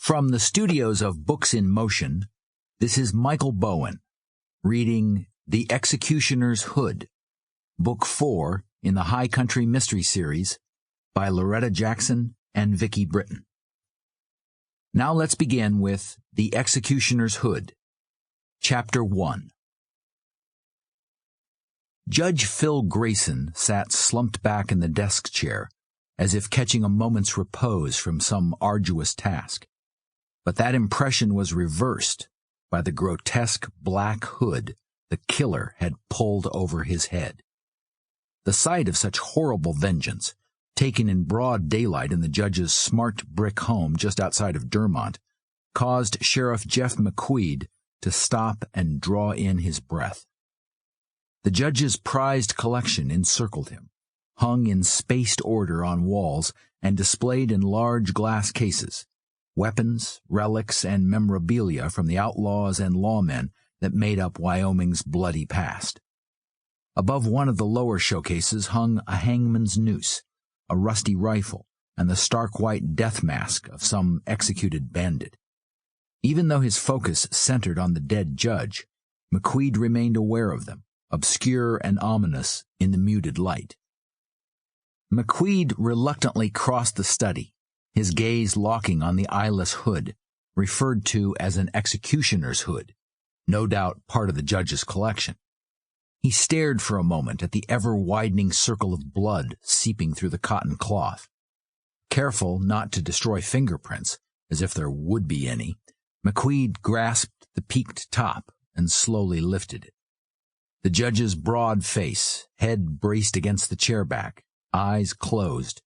From the studios of Books in Motion, this is Michael Bowen, reading The Executioner's Hood, Book 4 in the High Country Mystery Series by Loretta Jackson and Vicki Britton. Now let's begin with The Executioner's Hood, Chapter 1. Judge Phil Grayson sat slumped back in the desk chair, as if catching a moment's repose from some arduous task. But that impression was reversed by the grotesque black hood the killer had pulled over his head. The sight of such horrible vengeance, taken in broad daylight in the judge's smart brick home just outside of Durmont, caused Sheriff Jeff McQuede to stop and draw in his breath. The judge's prized collection encircled him, hung in spaced order on walls and displayed in large glass cases, weapons, relics, and memorabilia from the outlaws and lawmen that made up Wyoming's bloody past. Above one of the lower showcases hung a hangman's noose, a rusty rifle, and the stark white death mask of some executed bandit. Even though his focus centered on the dead judge, McQuede remained aware of them, obscure and ominous in the muted light. McQuede reluctantly crossed the study, his gaze locking on the eyeless hood, referred to as an executioner's hood, no doubt part of the judge's collection. He stared for a moment at the ever-widening circle of blood seeping through the cotton cloth. Careful not to destroy fingerprints, as if there would be any, McQuede grasped the peaked top and slowly lifted it. The judge's broad face, head braced against the chair back, eyes closed,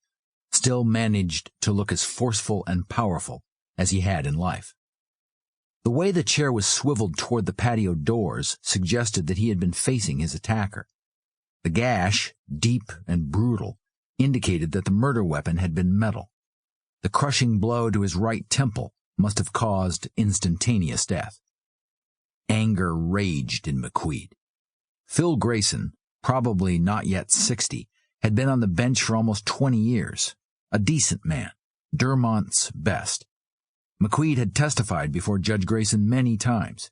still managed to look as forceful and powerful as he had in life. The way the chair was swiveled toward the patio doors suggested that he had been facing his attacker. The gash, deep and brutal, indicated that the murder weapon had been metal. The crushing blow to his right temple must have caused instantaneous death. Anger raged in McQuede. Phil Grayson, probably not yet 60, had been on the bench for almost 20 years. A decent man, Durmont's best. McQuede had testified before Judge Grayson many times.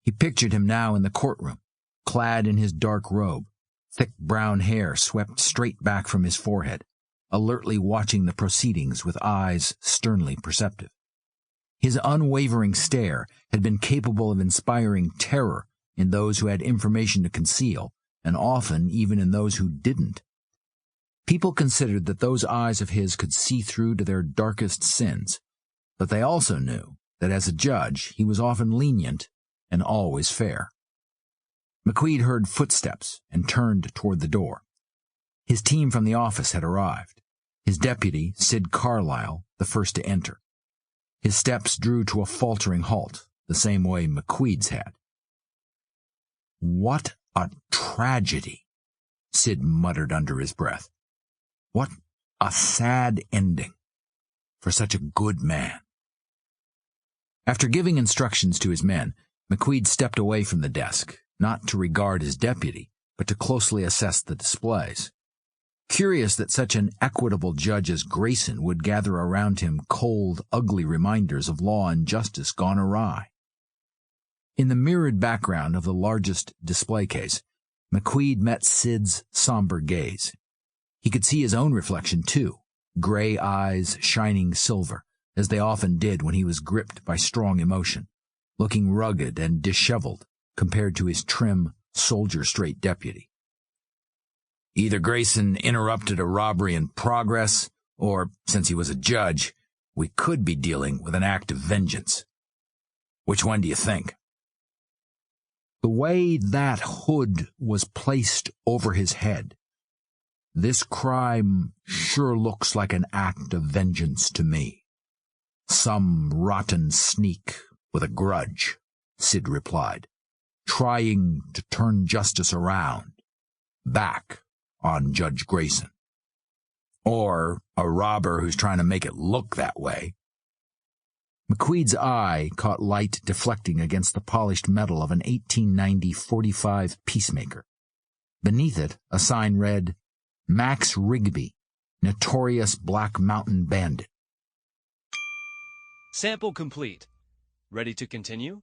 He pictured him now in the courtroom, clad in his dark robe, thick brown hair swept straight back from his forehead, alertly watching the proceedings with eyes sternly perceptive. His unwavering stare had been capable of inspiring terror in those who had information to conceal, and often even in those who didn't. People considered that those eyes of his could see through to their darkest sins, but they also knew that as a judge he was often lenient and always fair. McQuede heard footsteps and turned toward the door. His team from the office had arrived, his deputy, Sid Carlisle, the first to enter. His steps drew to a faltering halt, the same way McQuede's had. "What a tragedy," Sid muttered under his breath. "What a sad ending for such a good man." After giving instructions to his men, McQuede stepped away from the desk, not to regard his deputy, but to closely assess the displays. Curious that such an equitable judge as Grayson would gather around him cold, ugly reminders of law and justice gone awry. In the mirrored background of the largest display case, McQuede met Sid's somber gaze. He could see his own reflection, too, gray eyes shining silver, as they often did when he was gripped by strong emotion, looking rugged and disheveled compared to his trim, soldier-straight deputy. Either Grayson interrupted a robbery in progress, or, since he was a judge, we could be dealing with an act of vengeance. Which one do you think? The way that hood was placed over his head, this crime sure looks like an act of vengeance to me. Some rotten sneak with a grudge, Sid replied, trying to turn justice around, back on Judge Grayson. Or a robber who's trying to make it look that way. McQuede's eye caught light deflecting against the polished metal of an 1890 .45 Peacemaker. Beneath it, a sign read, Max Rigby, Notorious Black Mountain Bandit. Sample complete. Ready to continue?